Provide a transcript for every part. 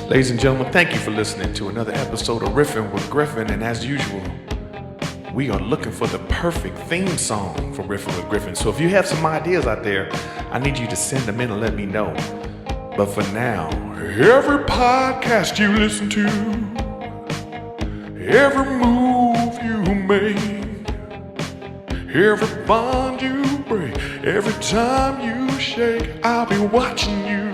Ladies and gentlemen, thank you for listening to another episode of Riffin' with Griffin. And as usual, we are looking for the perfect theme song for Riffin' with Griffin. So if you have some ideas out there, I need you to send them in and let me know. But for now, every podcast you listen to, every move you make, every bond you break, every time you shake, I'll be watching you.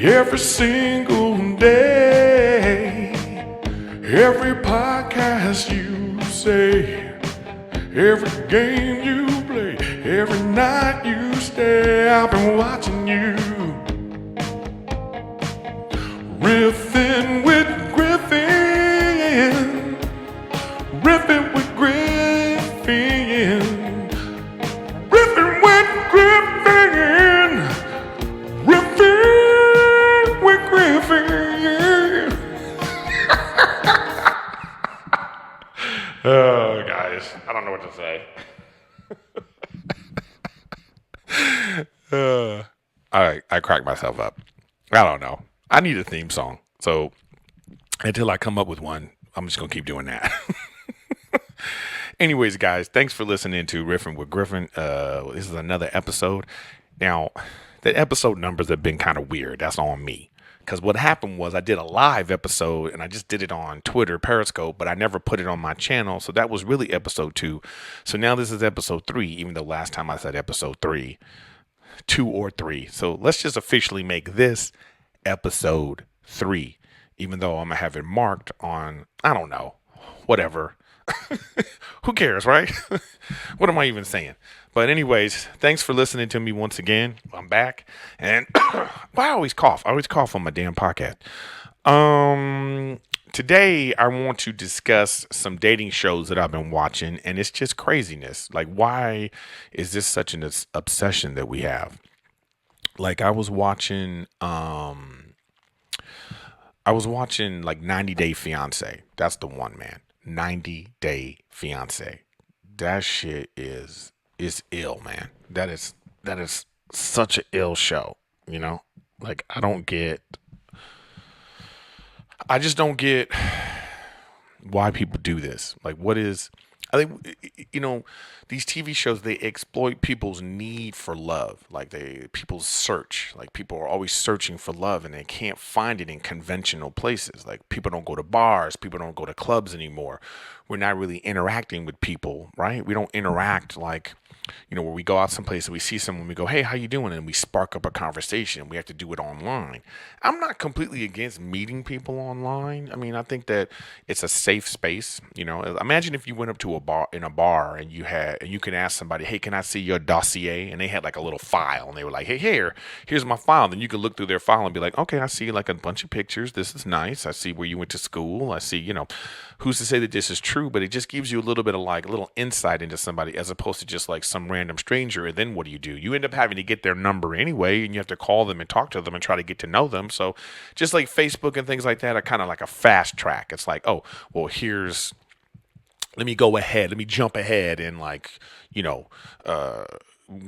Every single day, every podcast you say, every game you play, every night you stay, I've been watching you. Riffin' with Griffin, riffin' with Griffin, riffin' with Griffin, riffin' with Griffin. Oh, guys, I don't know what to say. I cracked myself up. I don't know. I need a theme song. So until I come up with one, I'm just going to keep doing that. Anyways, guys, thanks for listening to Riffin' with Griffin. This is another episode. Now, the episode numbers have been kind of weird. That's on me. Because what happened was I did a live episode and I just did it on Twitter, Periscope, but I never put it on my channel. So that was really episode 2. So now this is episode 3, even though last time I said episode 3, 2 or 3. So let's just officially make this episode 3, even though I'm going to have it marked on, I don't know, whatever. Who cares, right? What am I even saying? But anyways, thanks for listening to me once again. I'm back. And why I always cough? I always cough on my damn podcast. Today I want to discuss some dating shows that I've been watching, and it's just craziness. Like, why is this such an obsession that we have? Like, I was watching like 90 Day Fiance. That's the one, man. 90 Day Fiance. That shit is ill, man. That is such an ill show, you know? Like, I just don't get why people do this. Like, I think, these TV shows, they exploit people's need for love. Like, people's search. Like, people are always searching for love and they can't find it in conventional places. Like, people don't go to bars. People don't go to clubs anymore. We're not really interacting with people, right? We don't interact like, where we go out someplace and we see someone, we go, hey, how you doing? And we spark up a conversation. We have to do it online. I'm not completely against meeting people online. I mean, I think that it's a safe space. Imagine if you went up to a bar and you can ask somebody, hey, can I see your dossier? And they had like a little file and they were like, hey, here's my file. Then you could look through their file and be like, okay, I see like a bunch of pictures. This is nice. I see where you went to school. I see, who's to say that this is true, but it just gives you a little bit of like a little insight into somebody as opposed to just like some random stranger. And then what do? You end up having to get their number anyway, and you have to call them and talk to them and try to get to know them. So just like Facebook and things like that are kind of like a fast track. It's like, oh, well, let me jump ahead and like,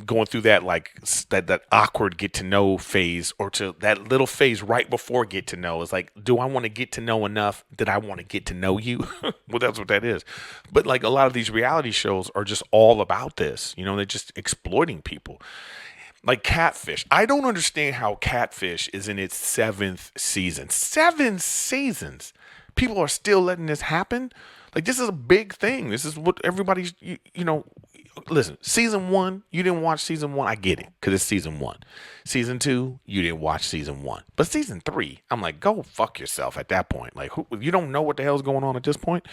going through that like that awkward get to know phase, or to that little phase right before get to know is like, do I want to get to know enough that I want to get to know you? Well, that's what that is. But like a lot of these reality shows are just all about this, they're just exploiting people. Like Catfish. I don't understand how Catfish is in its 7th season. 7 seasons. People are still letting this happen. Like, this is a big thing. This is what everybody's, listen, season 1, you didn't watch season 1. I get it, because it's season 1. Season 2, you didn't watch season 1. But season 3, I'm like, go fuck yourself at that point. Like, you don't know what the hell's going on at this point?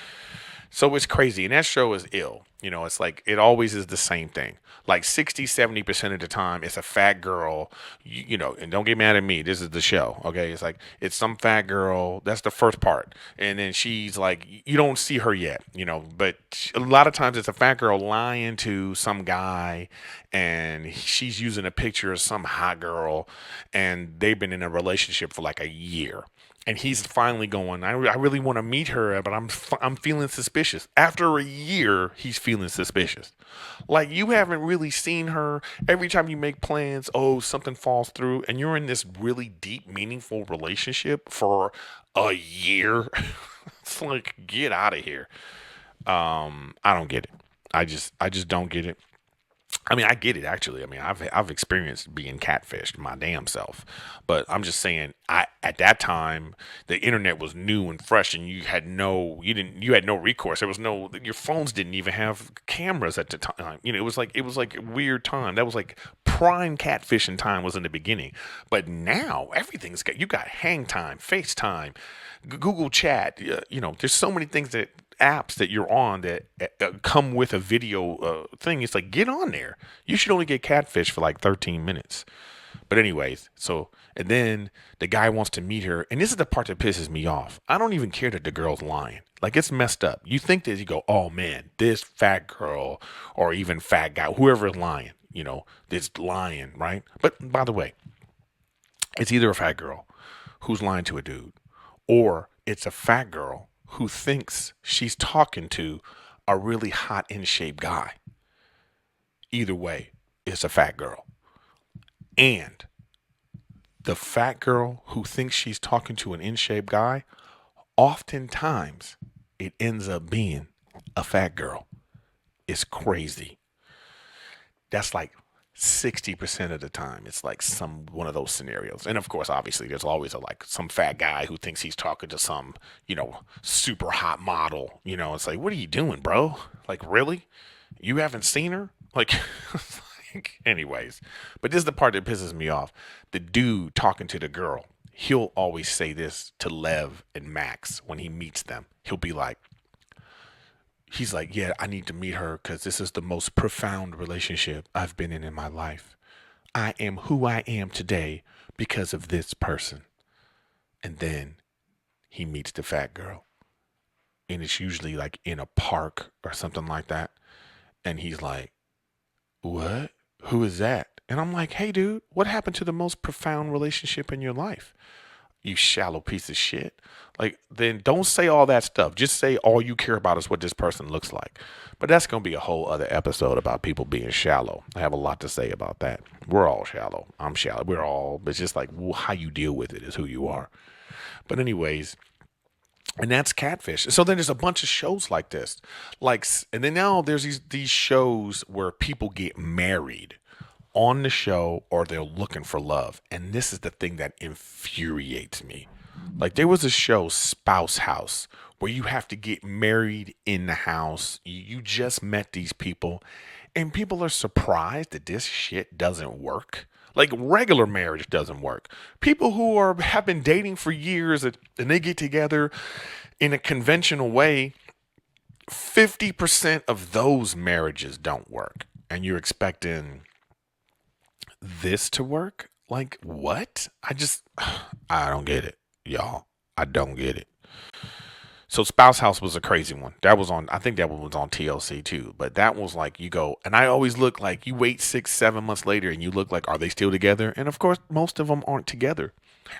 So it's crazy. And that show is ill. It's like, it always is the same thing. Like 60-70% of the time, it's a fat girl, and don't get mad at me. This is the show. Okay. It's like, it's some fat girl. That's the first part. And then she's like, you don't see her yet, but a lot of times it's a fat girl lying to some guy, and she's using a picture of some hot girl, and they've been in a relationship for like a year. And he's finally going, I really want to meet her, but I'm feeling suspicious. After a year, he's feeling suspicious. Like, you haven't really seen her. Every time you make plans, oh, something falls through, and you're in this really deep, meaningful relationship for a year. It's like, get out of here. I don't get it. I just don't get it. I mean, I get it actually. I mean, I've experienced being catfished my damn self, but I'm just saying, I at that time the internet was new and fresh, and you had no recourse. There was no your phones didn't even have cameras at the time. It was like a weird time. That was like prime catfishing time was in the beginning, but now everything's got you got hang time, FaceTime, Google Chat. There's so many things that apps that you're on that come with a video thing. It's like, get on there. You should only get catfish for like 13 minutes. But anyways, and then the guy wants to meet her, and this is the part that pisses me off. I don't even care that the girl's lying. Like, it's messed up. You think that you go, oh man, this fat girl or even fat guy, whoever's lying, this lying, right? But by the way, it's either a fat girl who's lying to a dude, or it's a fat girl who thinks she's talking to a really hot in shape guy. Either way, it's a fat girl. And the fat girl who thinks she's talking to an in shape guy, oftentimes it ends up being a fat girl. It's crazy. That's like 60% of the time. It's like some one of those scenarios. And of course, obviously, there's always some fat guy who thinks he's talking to some, super hot model. It's like, what are you doing, bro? Like, really? You haven't seen her? Like, anyways. But this is the part that pisses me off. The dude talking to the girl, he'll always say this to Lev and Max when he meets them. He'll be like, he's like, yeah, I need to meet her because this is the most profound relationship I've been in my life. I am who I am today because of this person. And then he meets the fat girl. And it's usually like in a park or something like that. And he's like, what? Who is that? And I'm like, hey, dude, what happened to the most profound relationship in your life? You shallow piece of shit. Like, then don't say all that stuff. Just say all you care about is what this person looks like. But that's going to be a whole other episode about people being shallow. I have a lot to say about that. We're all shallow. I'm shallow. It's just like how you deal with it is who you are. But anyways, and that's Catfish. So then there's a bunch of shows like this. And then now there's these shows where people get married on the show or they're looking for love. And this is the thing that infuriates me. Like, there was a show, Spouse House, where you have to get married in the house. You just met these people, and people are surprised that this shit doesn't work. Like, regular marriage doesn't work. People who have been dating for years and they get together in a conventional way, 50% of those marriages don't work. And you're expecting this to work? Like, what? I don't get it, y'all. I don't get it. So Spouse House was a crazy one. I think that one was on TLC too. But that was like, you go, and I always look like, you wait 6, 7 months later and you look like, are they still together? And of course, most of them aren't together.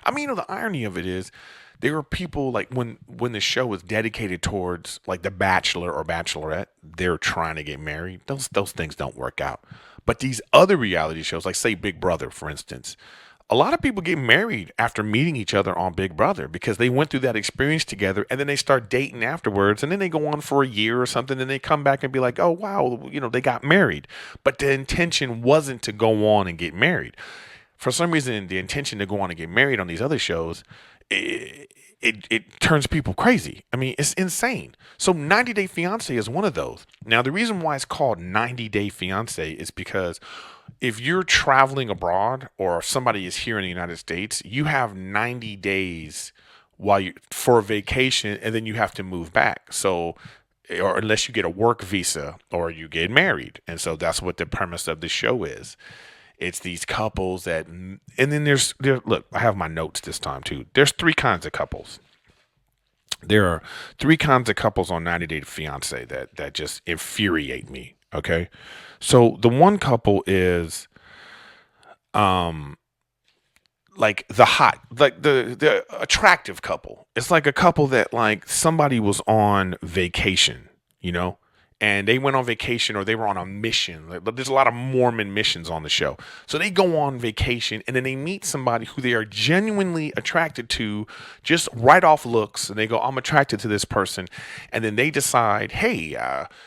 I mean, the irony of it is, there are people like when the show is dedicated towards like the Bachelor or Bachelorette, they're trying to get married. Those things don't work out. But these other reality shows, like say Big Brother, for instance, a lot of people get married after meeting each other on Big Brother because they went through that experience together, and then they start dating afterwards, and then they go on for a year or something, and they come back and be like, oh wow, they got married. But the intention wasn't to go on and get married. For some reason, the intention to go on and get married on these other shows, it turns people crazy. I mean, it's insane. So 90 Day Fiance is one of those. Now, the reason why it's called 90 Day Fiance is because if you're traveling abroad or if somebody is here in the United States, you have 90 days for a vacation, and then you have to move back. So, or unless you get a work visa or you get married. And so that's what the premise of the show is. It's these couples and then look, I have my notes this time too. There's 3 kinds of couples. There are 3 kinds of couples on 90 Day Fiance that just infuriate me. Okay. So the one couple is, like the hot, like the attractive couple. It's like a couple that like somebody was on vacation, you know, and they went on vacation or they were on a mission. But there's a lot of Mormon missions on the show. So they go on vacation and then they meet somebody who they are genuinely attracted to just right off looks. And they go, I'm attracted to this person. And then they decide, hey,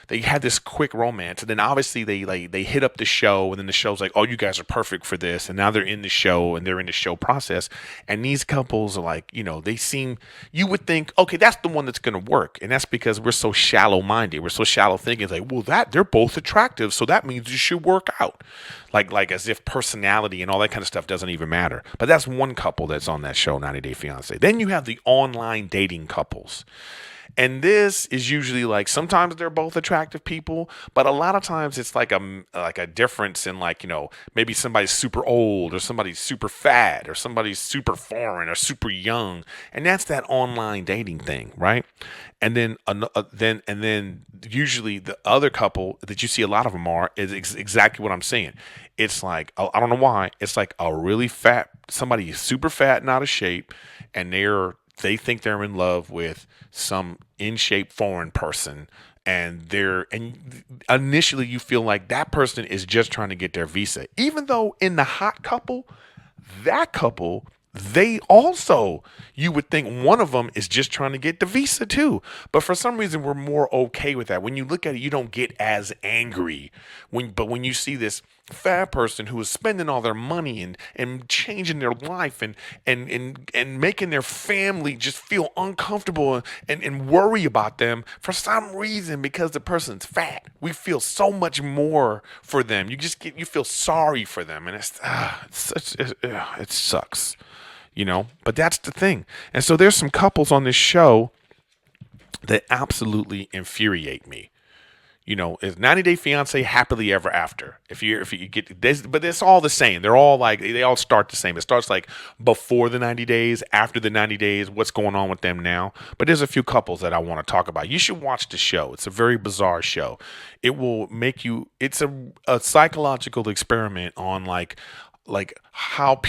they had this quick romance. And then obviously they hit up the show. And then the show's like, oh, you guys are perfect for this. And now they're in the show and they're in the show process. And these couples are like, they seem, you would think, okay, that's the one that's going to work. And that's because we're so shallow minded. We're so shallow thinking. It's like, well, they're both attractive. So that means you should work out. Like as if personality and all that kind of stuff doesn't even matter. But that's one couple that's on that show, 90 Day Fiance. Then you have the online dating couples. And this is usually like sometimes they're both attractive people, but a lot of times it's like a difference in like, maybe somebody's super old or somebody's super fat or somebody's super foreign or super young. And that's that online dating thing, right? And then usually the other couple that you see a lot of them is exactly what I'm saying. It's like I don't know why. It's like a really fat somebody super fat and out of shape, and they think they're in love with some in shape foreign person, and initially you feel like that person is just trying to get their visa, even though in the hot couple, that couple, they also, you would think one of them is just trying to get the visa too. But for some reason, we're more okay with that. When you look at it, you don't get as angry. But when you see this fat person who is spending all their money and changing their life and making their family just feel uncomfortable and worry about them for some reason because the person's fat, we feel so much more for them. You feel sorry for them, and it sucks. But that's the thing. And so there's some couples on this show that absolutely infuriate me. It's 90 Day Fiance, Happily Ever After. If you get this, but it's all the same. They're all like, they all start the same. It starts like before the 90 days, after the 90 days, what's going on with them now. But there's a few couples that I want to talk about. You should watch the show. It's a very bizarre show. It will make you, it's a psychological experiment on like how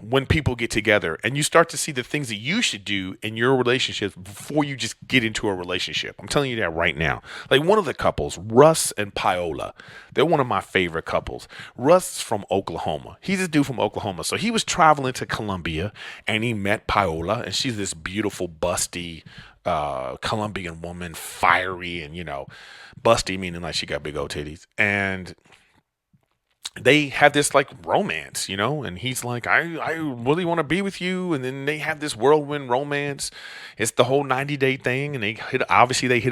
when people get together, and you start to see the things that you should do in your relationships before you just get into a relationship. I'm telling you that right now. Like one of the couples, Russ and Paola, they're one of my favorite couples. Russ is from Oklahoma. He's a dude from Oklahoma. So he was traveling to Colombia and he met Paola, and she's this beautiful, busty, Colombian woman, fiery and, busty, meaning like she got big old titties. And they have this like romance, and he's like, I really want to be with you. And then they have this whirlwind romance. It's the whole 90-day thing. And they hit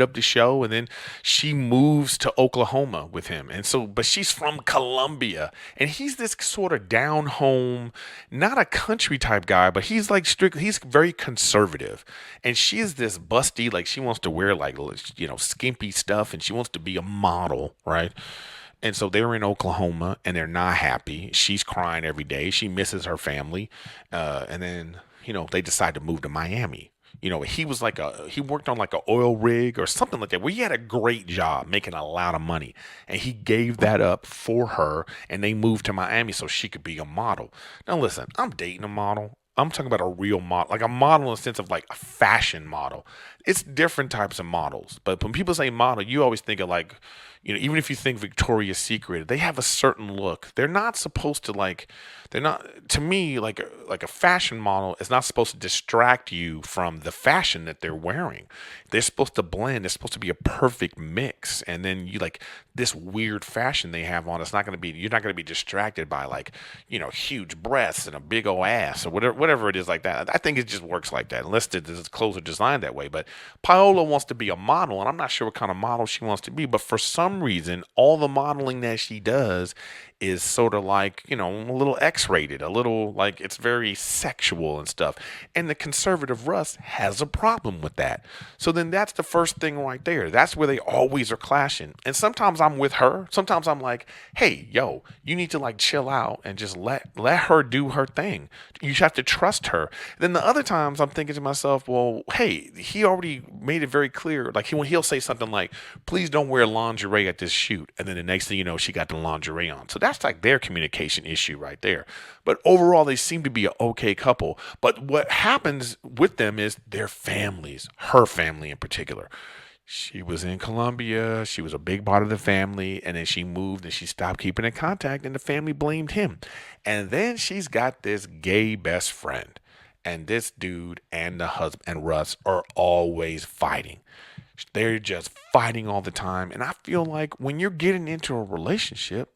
up the show, and then she moves to Oklahoma with him. And so, but she's from Colombia, and he's this sort of down home, not a country type guy, but he's like he's very conservative. And she is this busty, like she wants to wear like, skimpy stuff, and she wants to be a model, right? And so they're in Oklahoma and they're not happy. She's crying every day. She misses her family. And then, they decide to move to Miami. He worked on like an oil rig or something like that, where he had a great job making a lot of money. And he gave that up for her, and they moved to Miami so she could be a model. Now, listen, I'm dating a model. I'm talking about a real model, like a model in the sense of like a fashion model. It's different types of models. But when people say model, you always think of like, even if you think Victoria's Secret, they have a certain look. They're not supposed to to me, like a fashion model is not supposed to distract you from the fashion that they're wearing. They're supposed to blend. It's supposed to be a perfect mix. And then you like this weird fashion they have on. You're not going to be distracted by like, huge breasts and a big old ass or whatever it is like that. I think it just works like that, unless the clothes are designed that way. But Paola wants to be a model, and I'm not sure what kind of model she wants to be, but for some reason, all the modeling that she does is sort of like, a little X-rated, a little like it's very sexual and stuff. And the conservative Russ has a problem with that. So then that's the first thing right there. That's where they always are clashing. And sometimes I'm with her. Sometimes I'm like, hey, yo, you need to like chill out and just let her do her thing. You have to trust her. Then the other times I'm thinking to myself, well, hey, he already made it very clear. Like he'll say something like, please don't wear lingerie at this shoot. And then the next thing you know, she got the lingerie on. So That's like their communication issue right there. But overall, they seem to be an okay couple. But what happens with them is their families, her family in particular. She was in Colombia. She was a big part of the family. And then she moved and she stopped keeping in contact, and the family blamed him. And then she's got this gay best friend. And this dude and the husband and Russ are always fighting. They're just fighting all the time. And I feel like when you're getting into a relationship,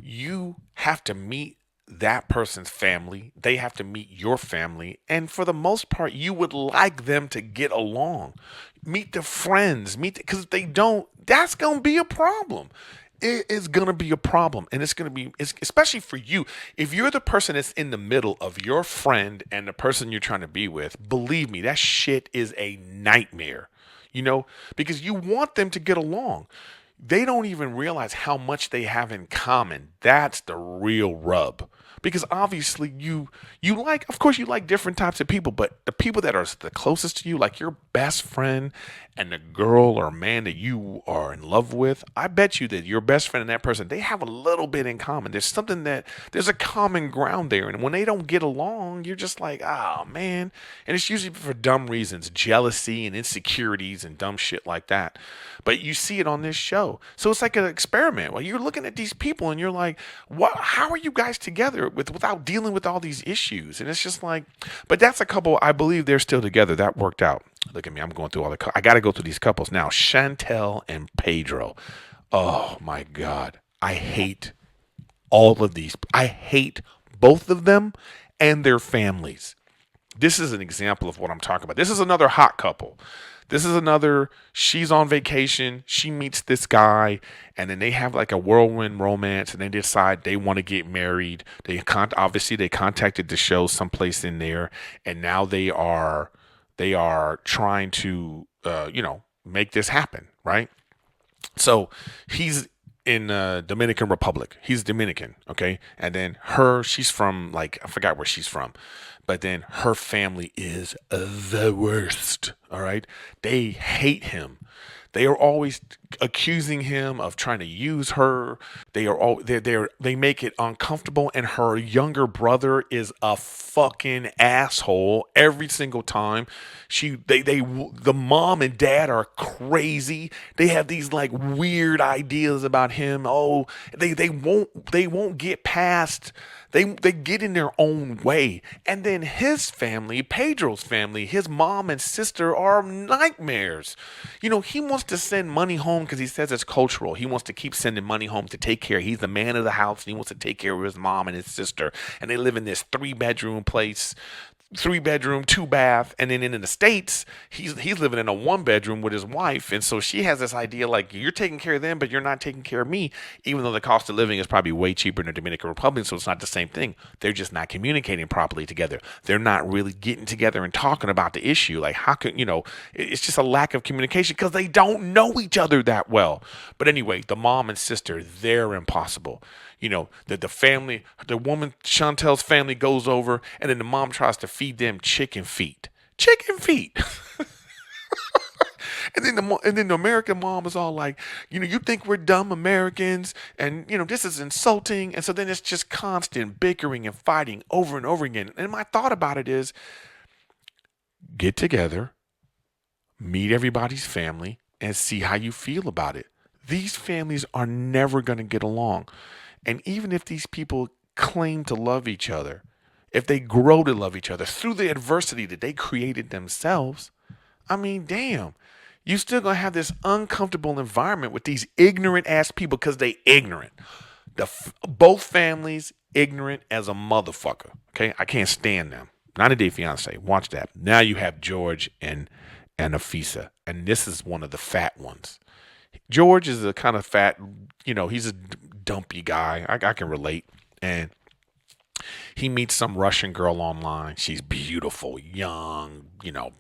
you have to meet that person's family. They have to meet your family. And for the most part, you would like them to get along. Meet the friends, because if they don't, that's going to be a problem. It is going to be a problem. And it's going to be, especially for you. If you're the person that's in the middle of your friend and the person you're trying to be with, believe me, that shit is a nightmare, because you want them to get along. They don't even realize how much they have in common. That's the real rub. Because obviously of course you like different types of people, but the people that are the closest to you, like your best friend and the girl or man that you are in love with, I bet you that your best friend and that person, they have a little bit in common. There's a common ground there. And when they don't get along, you're just like, oh man. And it's usually for dumb reasons, jealousy and insecurities and dumb shit like that. But you see it on this show. So it's like an experiment. Well, you're looking at these people and you're like, what? How are you guys together without dealing with all these issues? And it's just like, but that's a couple, I believe they're still together. That worked out. Look at me. I'm going through I got to go through these couples now. Chantel and Pedro. Oh my God. I hate all of these. I hate both of them and their families. This is an example of what I'm talking about. This is another hot couple. This is another, she's on vacation, she meets this guy, and then they have like a whirlwind romance, and they decide they want to get married. Obviously they contacted the show someplace in there, and now they are trying to make this happen, right? So he's in Dominican Republic. He's Dominican, okay? And then she's from, like, I forgot where she's from. But then her family is the worst, all right? They hate him. They are always accusing him of trying to use her. They make it uncomfortable, and her younger brother is a fucking asshole every single time. The mom and dad are crazy. They have these like weird ideas about him. Oh, they won't get past. They get in their own way. And then his family, Pedro's family, his mom and sister are nightmares. He wants to send money home because he says it's cultural. He wants to keep sending money home to take care. He's the man of the house, and he wants to take care of his mom and his sister. And they live in this 3-bedroom place. 3-bedroom, 2-bath, and then in the States, he's living in a 1-bedroom with his wife, and so she has this idea like, you're taking care of them, but you're not taking care of me, even though the cost of living is probably way cheaper in the Dominican Republic, so it's not the same thing. They're just not communicating properly together. They're not really getting together and talking about the issue. Like, how can, it's just a lack of communication because they don't know each other that well. But anyway, the mom and sister, they're impossible. That the family, the woman, Chantel's family goes over, and then the mom tries to feed them chicken feet. Chicken feet. And then the American mom is all like, you think we're dumb Americans, and this is insulting. And so then it's just constant bickering and fighting over and over again. And my thought about it is, get together, meet everybody's family, and see how you feel about it. These families are never going to get along. And even if these people claim to love each other, if they grow to love each other through the adversity that they created themselves, I mean, damn, you still gonna have this uncomfortable environment with these ignorant ass people because they ignorant. Both families ignorant as a motherfucker. Okay, I can't stand them. 90 Day Fiance, watch that. Now you have George and Afisa, and this is one of the fat ones. George is a kind of fat, he's a dumpy guy. I can relate. And He meets some Russian girl online. She's beautiful, young,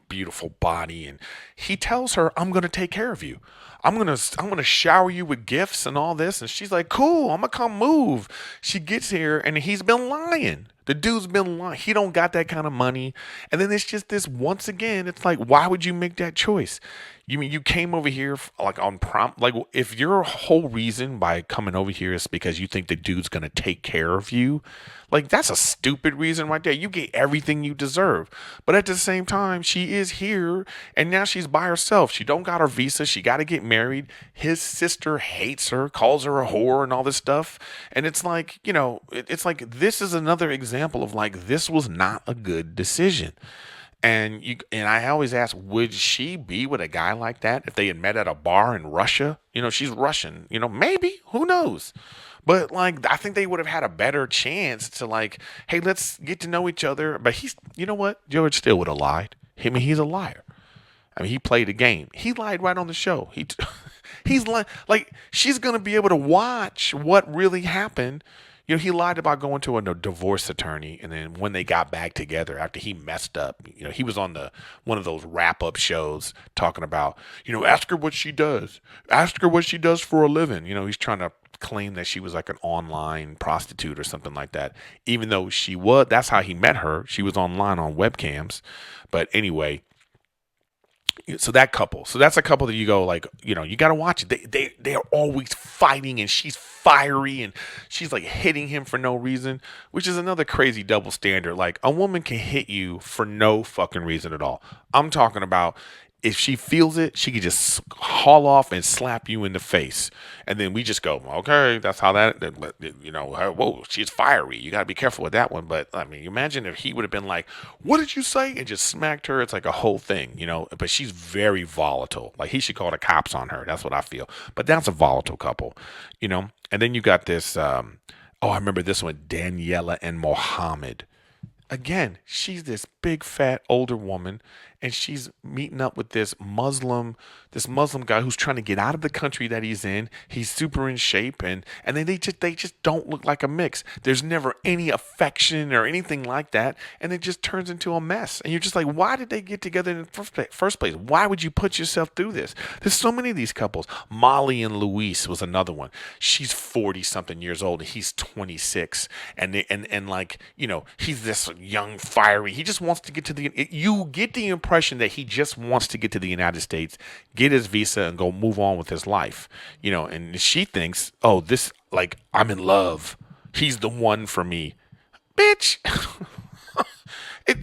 beautiful body, and he tells her, "I'm going to take care of you. I'm going to shower you with gifts and all this." And she's like, "Cool, I'm going to come move." She gets here and he's been lying. The dude's been lying. He don't got that kind of money. And then it's just this, once again, it's like, why would you make that choice? You mean you came over here like on prompt? Like, if your whole reason by coming over here is because you think the dude's gonna take care of you, like that's a stupid reason right there. You get everything you deserve, but at the same time, she is here and now she's by herself. She don't got her visa. She got to get married. His sister hates her, calls her a whore, and all this stuff. And it's like, it's like this is another example of like this was not a good decision. And I always ask, would she be with a guy like that if they had met at a bar in Russia? She's Russian. Maybe, who knows? But like, I think they would have had a better chance to like, hey, let's get to know each other. But you know what? George still would have lied. I mean, he's a liar. I mean, he played a game. He lied right on the show. He's like she's gonna be able to watch what really happened. He lied about going to a divorce attorney, and then when they got back together after he messed up, he was on the one of those wrap up shows talking about, ask her what she does, ask her what she does for a living. He's trying to claim that she was like an online prostitute or something like that, even though she was. That's how he met her. She was online on webcams, but anyway. So that's a couple that you go like, you got to watch it. They are always fighting, and she's fiery, and she's like hitting him for no reason, which is another crazy double standard. Like, a woman can hit you for no fucking reason at all. I'm talking about, if she feels it, she could just haul off and slap you in the face. And then we just go, okay, that's how whoa, she's fiery. You got to be careful with that one. But I mean, imagine if he would have been like, what did you say? And just smacked her. It's like a whole thing, but she's very volatile. Like, he should call the cops on her. That's what I feel. But that's a volatile couple, And then you got this, I remember this one, Daniela and Mohammed. Again, she's this big fat older woman, and she's meeting up with this Muslim guy who's trying to get out of the country that he's in. He's super in shape, and then they just don't look like a mix. There's never any affection or anything like that, and it just turns into a mess. And you're just like, why did they get together in the first place? Why would you put yourself through this? There's so many of these couples. Molly and Luis was another one. She's 40 something years old, and he's 26, and like, he's this young, fiery. He just wants to get to you get the impression that he just wants to get to the United States, get his visa, and go move on with his life. And she thinks, oh, this, like, I'm in love. He's the one for me. Bitch. it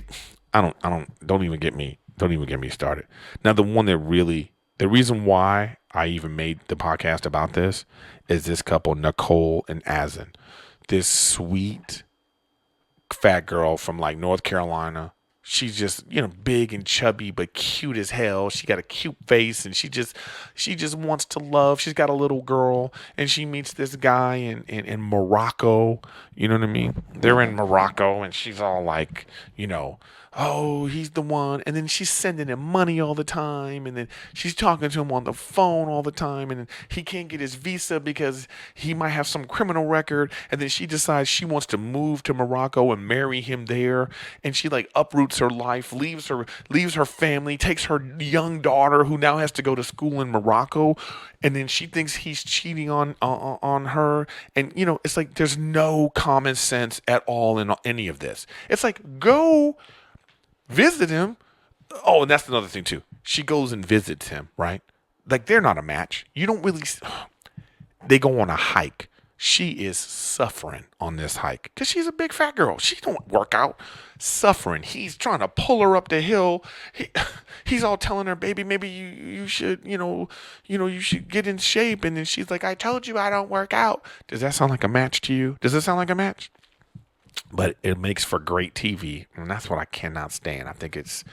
don't even get me started. Now, the reason why I even made the podcast about this is this couple, Nicole and Azen. This sweet fat girl from like North Carolina. She's just, big and chubby, but cute as hell. She got a cute face, and she just wants to love. She's got a little girl, and she meets this guy in Morocco. You know what I mean? They're in Morocco, and she's all like, oh, he's the one. And then she's sending him money all the time. And then she's talking to him on the phone all the time. And then he can't get his visa because he might have some criminal record. And then she decides she wants to move to Morocco and marry him there. And she like uproots her life, leaves her family, takes her young daughter who now has to go to school in Morocco. And then she thinks he's cheating on her. And, it's like there's no common sense at all in any of this. It's like, go visit him. Oh, and that's another thing too. She goes and visits him, right? Like, they're not a match. You don't really. They go on a hike. She is suffering on this hike because she's a big fat girl. She don't work out. Suffering. He's trying to pull her up the hill. He's all telling her, baby, maybe you should, you should get in shape. And then she's like, I told you I don't work out. Does that sound like a match to you? Does it sound like a match? But it makes for great TV, and that's what I cannot stand. I think it's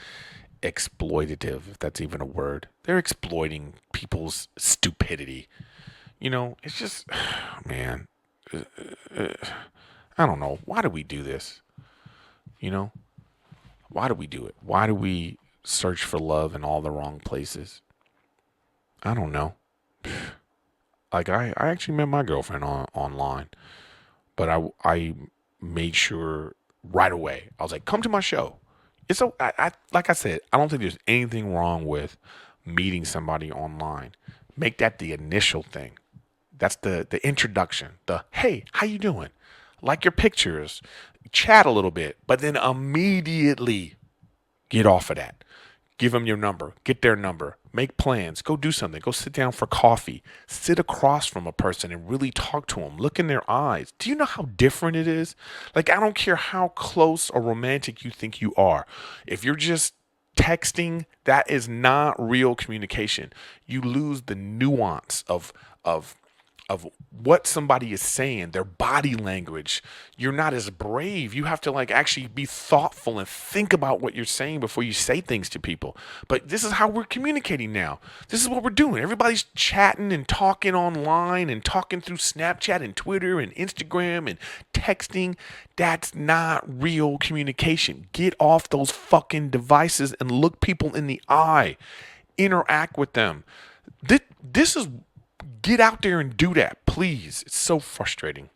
exploitative, if that's even a word. They're exploiting people's stupidity. It's just, man, I don't know. Why do we do this? Why do we do it? Why do we search for love in all the wrong places? I don't know. Like, I actually met my girlfriend online, but I made sure right away. I was like, come to my show. It's so like I said, I don't think there's anything wrong with meeting somebody online. Make that the initial thing. That's the introduction. The hey, how you doing? Like your pictures, chat a little bit, but then immediately get off of that. Give them your number, get their number, make plans, go do something, go sit down for coffee, sit across from a person and really talk to them, look in their eyes. Do you know how different it is? Like, I don't care how close or romantic you think you are. If you're just texting, that is not real communication. You lose the nuance of of what somebody is saying, their body language. You're not as brave. You have to like actually be thoughtful and think about what you're saying before you say things to people. But this is how we're communicating now. This is what we're doing. Everybody's chatting and talking online and talking through Snapchat and Twitter and Instagram and texting. That's not real communication. Get off those fucking devices and look people in the eye. Interact with them. This is get out there and do that, please. It's so frustrating.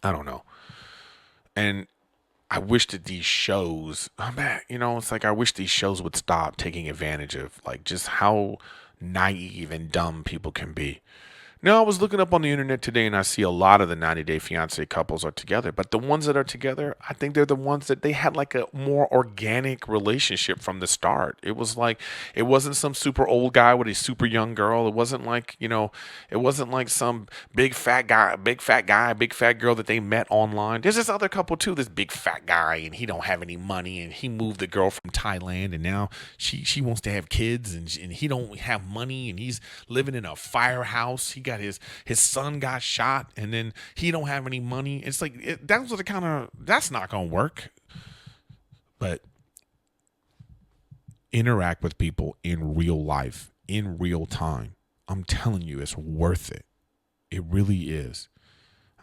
I don't know. And I wish that these shows, it's like I wish these shows would stop taking advantage of like just how naive and dumb people can be. Now, I was looking up on the internet today and I see a lot of the 90 Day Fiance couples are together, but the ones that are together, I think they're the ones that they had like a more organic relationship from the start. It was like, it wasn't some super old guy with a super young girl. It wasn't like, it wasn't like some big fat guy, big fat girl that they met online. There's this other couple too, this big fat guy, and he don't have any money, and he moved the girl from Thailand, and now she wants to have kids, and he don't have money, and he's living in a firehouse. He got his son got shot, and then he don't have any money. It's like that's what that's not gonna work. But interact with people in real life, in real time. I'm telling you, it's worth it. It really is.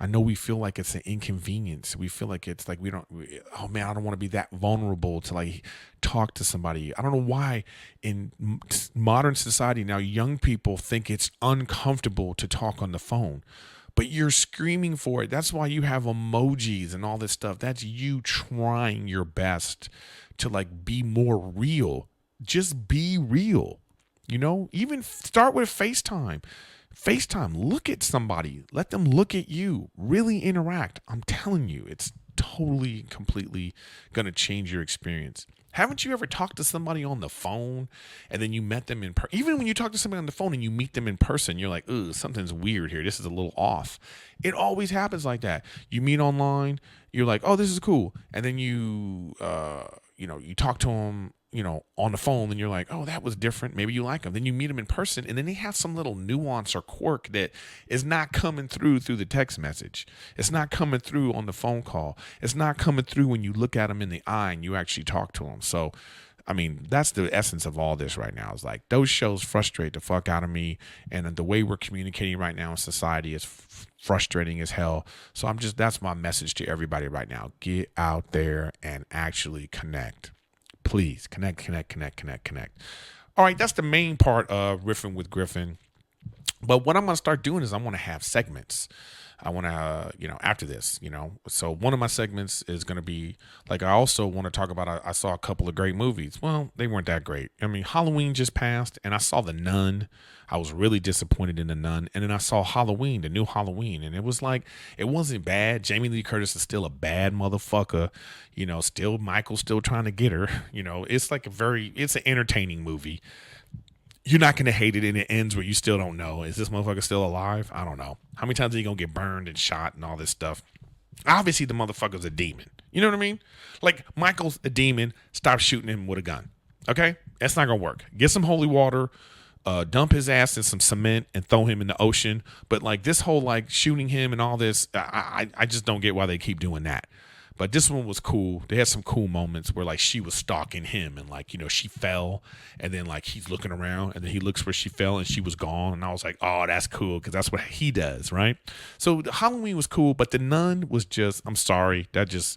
I know we feel like it's an inconvenience. We feel like it's like oh man, I don't want to be that vulnerable to like talk to somebody. I don't know why in modern society now young people think it's uncomfortable to talk on the phone, but you're screaming for it. That's why you have emojis and all this stuff. That's you trying your best to like be more real. Just be real. Even start with FaceTime. Look at somebody. Let them look at you. Really interact. I'm telling you, it's totally, completely going to change your experience. Haven't you ever talked to somebody on the phone and then you met them in person? Even when you talk to somebody on the phone and you meet them in person, you're like, ooh, something's weird here. This is a little off. It always happens like that. You meet online, you're like, oh, this is cool. And then you talk to them, on the phone, and you're like, oh, that was different. Maybe you like them. Then you meet them in person, and then they have some little nuance or quirk that is not coming through the text message. It's not coming through on the phone call. It's not coming through when you look at them in the eye and you actually talk to them. So, I mean, that's the essence of all this right now. It's like those shows frustrate the fuck out of me, and the way we're communicating right now in society is frustrating as hell. So that's my message to everybody right now. Get out there and actually connect. Please connect. All right, that's the main part of Riffing with Griffin. But what I'm going to start doing is I want to have segments. I want to, after this, so one of my segments is going to be like, I also want to talk about, I saw a couple of great movies. Well, they weren't that great. I mean, Halloween just passed and I saw The Nun. I was really disappointed in The Nun. And then I saw Halloween, the new Halloween. And it was like, it wasn't bad. Jamie Lee Curtis is still a bad motherfucker. Still Michael's still trying to get her. It's like it's an entertaining movie. You're not going to hate it, and it ends where you still don't know. Is this motherfucker still alive? I don't know. How many times are you going to get burned and shot and all this stuff? Obviously, the motherfucker's a demon. You know what I mean? Like, Michael's a demon. Stop shooting him with a gun. Okay? That's not going to work. Get some holy water, dump his ass in some cement, and throw him in the ocean. But, like, this whole, like, shooting him and all this, I just don't get why they keep doing that. But this one was cool. They had some cool moments where like she was stalking him and like, she fell and then like he's looking around and then he looks where she fell and she was gone. And I was like, oh, that's cool because that's what he does, right? So Halloween was cool, but The Nun was just, I'm sorry. The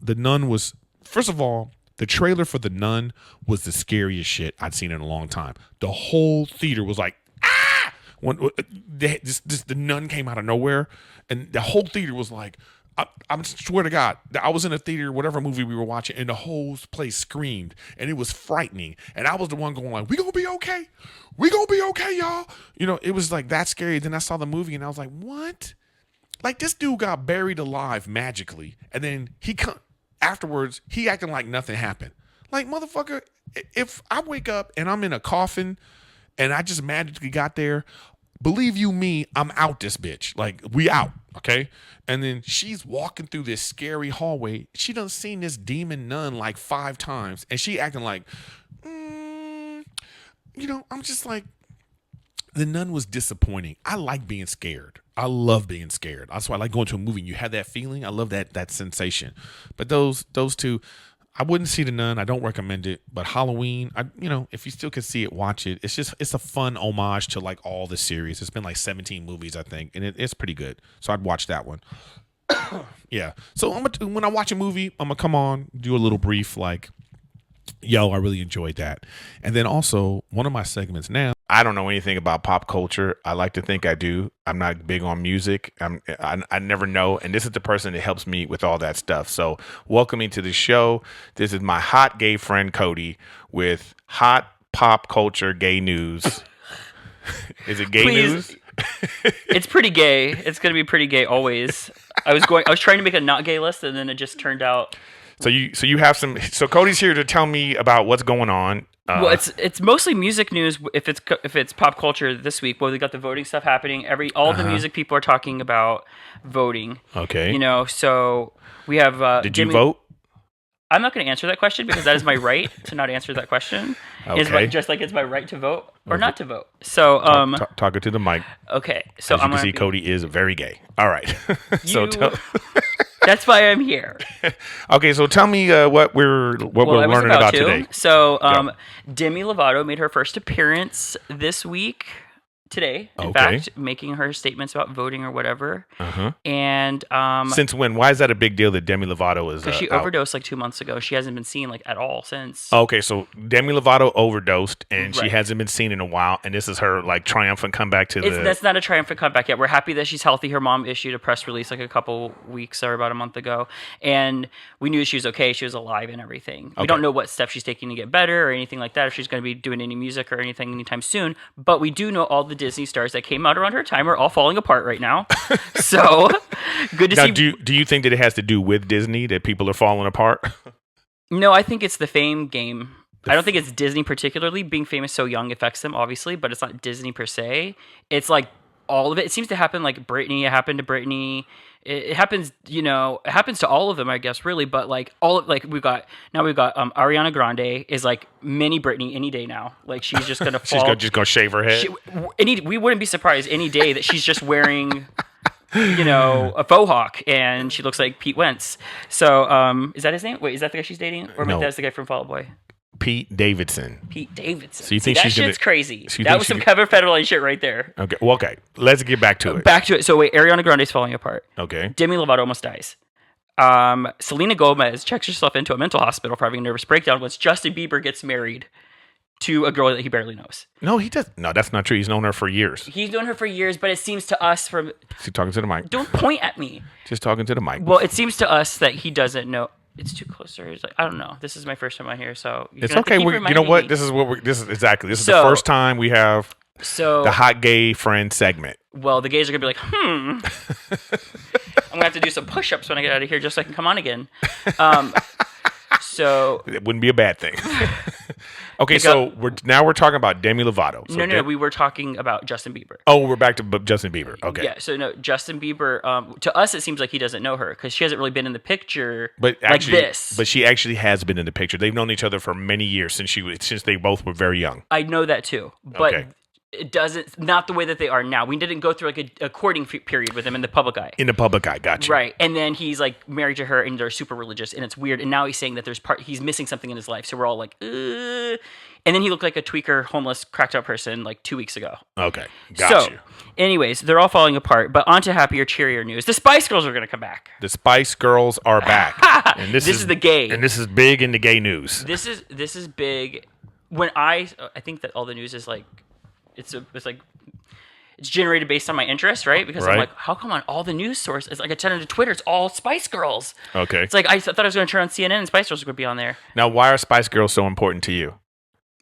Nun was, first of all, the trailer for The Nun was the scariest shit I'd seen in a long time. The whole theater was like, ah! The Nun came out of nowhere and the whole theater was like, I swear to God, I was in a theater, whatever movie we were watching, and the whole place screamed, and it was frightening. And I was the one going like, "We gonna be okay, we gonna be okay, y'all." You know, it was like that scary. Then I saw the movie, and I was like, "What?" Like this dude got buried alive magically, and then afterwards he acting like nothing happened. Like motherfucker, if I wake up and I'm in a coffin, and I just magically got there, believe you me, I'm out this bitch. Like we out, okay? And then she's walking through this scary hallway. She done seen this demon nun like 5 times, and she acting like, I'm just like, the nun was disappointing. I like being scared. I love being scared. That's why I like going to a movie and you have that feeling. I love that sensation. But those two, I wouldn't see the Nun. I don't recommend it. But Halloween, if you still can see it, watch it. It's a fun homage to like all the series. It's been like 17 movies, I think, and it's pretty good. So I'd watch that one. Yeah. So when I watch a movie, I'm gonna come on, do a little brief like, yo, I really enjoyed that. And then also one of my segments now. I don't know anything about pop culture. I like to think I do. I'm not big on music. I never know. And this is the person that helps me with all that stuff. So welcoming to the show. This is my hot gay friend, Cody, with hot pop culture gay news. Is it gay news? It's pretty gay. It's going to be pretty gay always. I was trying to make a not gay list, and then it just turned out. So you have some. So Cody's here to tell me about what's going on. Well, it's mostly music news. If it's pop culture this week, well, we got the voting stuff happening. All the music people are talking about voting. Okay. So we have. Did you vote? I'm not going to answer that question because that is my right to not answer that question. Okay. Just like it's my right to vote or not to vote. So talking to the mic. Okay. So as you can see, Cody is very gay. All right. That's why I'm here. Okay, so tell me what we're learning about today. So, Demi Lovato made her first appearance this week. Today, in fact, making her statements about voting or whatever. Uh-huh. And since when? Why is that a big deal that Demi Lovato is? Because she overdosed like 2 months ago. She hasn't been seen like at all since. Okay, so Demi Lovato overdosed, and she hasn't been seen in a while. And this is her like triumphant comeback to That's not a triumphant comeback yet. We're happy that she's healthy. Her mom issued a press release like a couple weeks or about a month ago, and we knew she was okay. She was alive and everything. We don't know what steps she's taking to get better or anything like that. If she's going to be doing any music or anything anytime soon, but we do know all the Disney stars that came out around her time are all falling apart right now. So good to see. Do you think that it has to do with Disney that people are falling apart? No, I think it's the fame game. I don't think it's Disney particularly. Being famous so young affects them, obviously, but it's not Disney per se. It's like all of it. It seems to happen like Britney. It happened to Britney. It happens, it happens to all of them, I guess, really. But like we've got Ariana Grande is like mini Britney any day now. Like she's just gonna fall. She's just gonna shave her head. We wouldn't be surprised any day that she's just wearing, a faux hawk and she looks like Pete Wentz. So is that his name? Wait, is that the guy she's dating, or no. That's the guy from Fall Out Boy? Pete Davidson. So you think that shit's crazy? That was some Kevin Federline shit right there. Okay. Well, okay. Let's get back to it. So wait, Ariana Grande's falling apart. Okay. Demi Lovato almost dies. Selena Gomez checks herself into a mental hospital for having a nervous breakdown once Justin Bieber gets married to a girl that he barely knows. No, he does. No, that's not true. He's known her for years. He's known her for years, but it seems to us from... Is he talking to the mic? Don't point at me. Just talking to the mic. Well, it seems to us that he doesn't know... It's too close to her. Like, I don't know. This is my first time on here, so it's okay. You know what? This is the first time we have the hot gay friend segment. Well, the gays are gonna be like, I'm gonna have to do some push-ups when I get out of here just so I can come on again. So it wouldn't be a bad thing. Okay, so we're talking about Demi Lovato. So no, we were talking about Justin Bieber. Oh, we're back to Justin Bieber. Okay. Yeah, so no, Justin Bieber, to us it seems like he doesn't know her because she hasn't really been in the picture like this. But she actually has been in the picture. They've known each other for many years since they both were very young. I know that too, but it doesn't, not the way that they are now. We didn't go through like a courting period with him in the public eye. In the public eye, gotcha. Right, and then he's like married to her, and they're super religious, and it's weird. And now he's saying that he's missing something in his life. So we're all like, ugh. And then he looked like a tweaker, homeless, cracked out person like 2 weeks ago. Okay, gotcha. Anyways, they're all falling apart. But on to happier, cheerier news. The Spice Girls are going to come back. The Spice Girls are back. And this is the gay. And this is big in the gay news. This is big. When I think that all the news is like, it's like it's generated based on my interest, right? Because I'm Right. like, how come on all the news sources, it's like I turn into Twitter, it's all Spice Girls. Okay. It's like I thought I was going to turn on CNN and Spice Girls would be on there. Now, why are Spice Girls so important to you?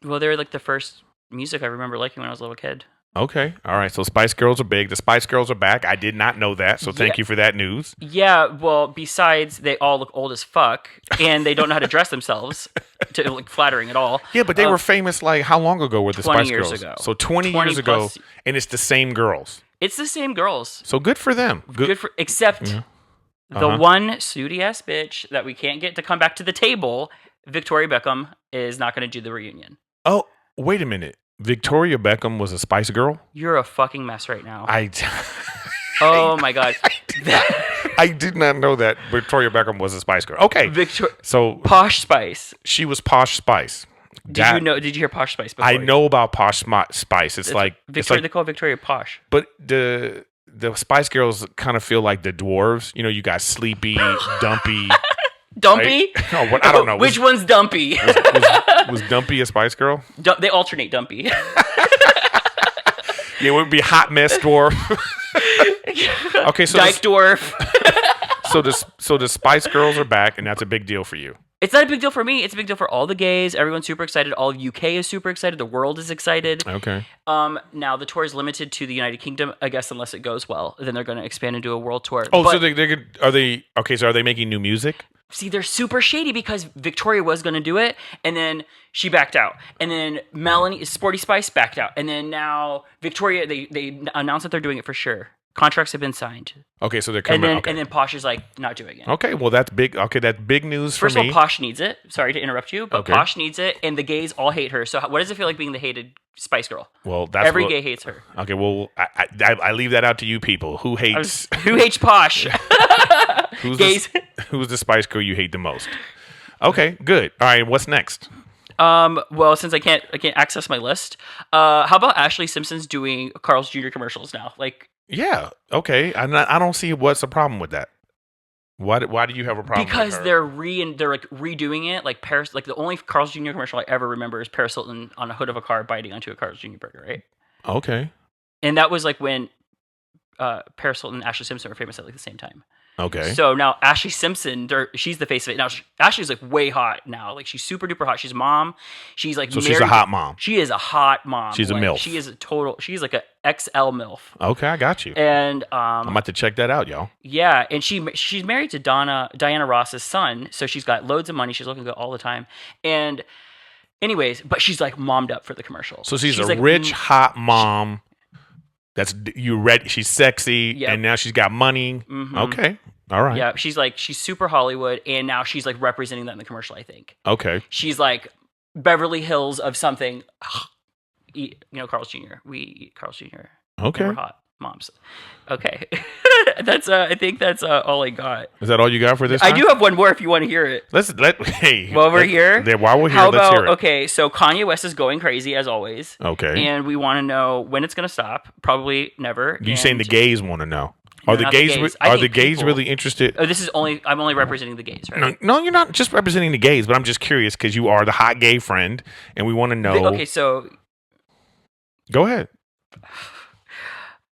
Well, they're like the first music I remember liking when I was a little kid. Okay. All right. So Spice Girls are big. The Spice Girls are back. I did not know that. So thank you for that news. Yeah, well, besides they all look old as fuck and they don't know how to dress themselves to look flattering at all. Yeah, but they were famous like how long ago were the 20 Spice years Girls? ago. So 20 20 years ago, plus. and it's the same girls. It's the same girls. So good for them. Good for except the one snooty ass bitch that we can't get to come back to the table, Victoria Beckham, is not going to do the reunion. Oh, wait a minute. Victoria Beckham was a Spice Girl? You're a fucking mess right now. I Oh my god. I did not know that Victoria Beckham was a Spice Girl. Okay. So Posh Spice. she was Posh Spice. Did you hear Posh Spice before? I know about Posh Spice. It's like Victoria. They call Victoria Posh. but the Spice Girls kind of feel like the dwarves. You know, you got Sleepy, Dumpy. Dumpy? Right? Oh, what, I don't know. Which one's Dumpy? Was Dumpy a Spice Girl? They alternate Dumpy. Yeah, it would be Hot Mess Dwarf. Okay, so Dyke Dwarf. so the Spice Girls are back, and that's a big deal for you. It's not a big deal for me. It's a big deal for all the gays. Everyone's super excited. All of UK is super excited. The world is excited. Okay. Now the tour is limited to the United Kingdom, I guess, unless it goes well. Then they're going to expand into a world tour. Oh, so are they making new music? See, they're super shady because Victoria was going to do it, and then she backed out. And then Melanie, Sporty Spice, backed out. And then now Victoria, they announced that they're doing it for sure. Contracts have been signed. Okay, so they're coming. And then Posh is like, not doing it. Okay, well that's big. Okay, that's big news for me. First of all, Posh needs it. Sorry to interrupt you, but Okay. Posh needs it, and the gays all hate her. So what does it feel like being the hated Spice Girl? Well, that's every gay hates her. Okay, well I leave that out to you people. Who hates Who hates Posh? who's gays? Who's the Spice Girl you hate the most? Okay, good. All right, what's next? Well, since I can't access my list, how about Ashley Simpson's doing Carl's Jr. commercials now? Like, Yeah. Okay. I don't see what's the problem with that. Why do you have a problem? Because with her? they're like redoing it. Like Paris, like the only Carl's Jr. commercial I ever remember is Paris Hilton on a hood of a car biting onto a Carl's Jr. burger, right? Okay. And that was like when Paris Hilton and Ashley Simpson were famous at like the same time. Okay. So now Ashley Simpson, she's the face of it. Now Ashley's like way hot now. Like she's super duper hot. She's a mom. She's like she's a hot mom. She is a hot mom. She's a like, MILF. She is she's like a XL MILF. Okay, I got you. And I'm about to check that out, y'all. yeah, and she's married to Diana Ross's son, so she's got loads of money. She's looking good all the time. And anyways, but she's like mommed up for the commercial. So she's a like, rich, hot mom. That's you ready. She's sexy, Yep. and now she's got money. Mhm. Okay, all right. Yeah, she's super Hollywood, and now she's like representing that in the commercial. I think Okay. she's like Beverly Hills of something. Eat, Carl's Jr. We eat Carl's Jr. Okay. We're hot moms. Okay, that's I think that's all I got. Is that all you got for this I time? do have one more if you want to hear it. Hey. While we're here, while we're here, how let's about hear it. okay? So Kanye West is going crazy as always. Okay. And we want to know when it's going to stop. Probably never. You saying the gays want to know? No, Are the not the gays? gays. I Are the think gays people- really interested? I'm only representing the gays, right? No, you're not just representing the gays, but I'm just curious because you are the hot gay friend, and we want to know. Okay, so Go ahead.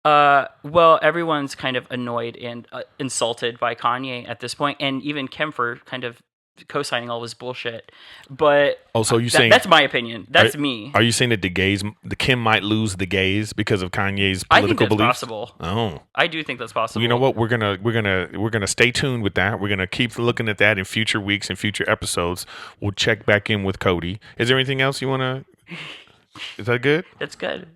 well, everyone's kind of annoyed and insulted by Kanye at this point, and even Kim for kind of co-signing all this bullshit. But so you saying that's my opinion? That's me. Are you saying that the Kim might lose the gays because of Kanye's I think political that's beliefs? possible. Oh, I do think that's possible. well, you know what? We're gonna stay tuned with that. We're gonna keep looking at that in future weeks and future episodes. We'll check back in with Cody. Is there anything else you wanna? Is that good? That's good.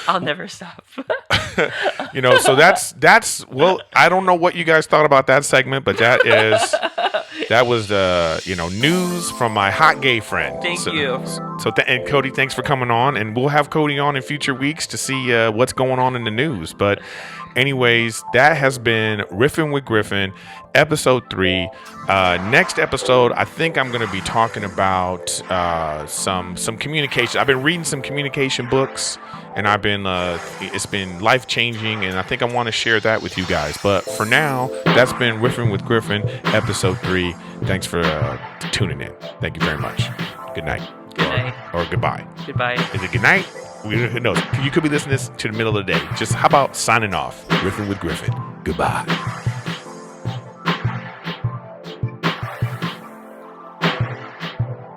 I'll never stop. So that's well, I don't know what you guys thought about that segment, but that was news from my hot gay friend. Thank you. And Cody, thanks for coming on, and we'll have Cody on in future weeks to see what's going on in the news. But anyways, that has been Riffin' with Griffin, episode 3. Next episode, I think I'm going to be talking about some communication. I've been reading some communication books, and I've been it's been life changing, and I think I want to share that with you guys. But for now, that's been Riffin' with Griffin, episode 3. Thanks for tuning in. Thank you very much. Good night. Good night. Or goodbye. Goodbye. Is it good night? No, you could be listening to this to the middle of the day. Just how about signing off? Griffin with Griffin. Goodbye.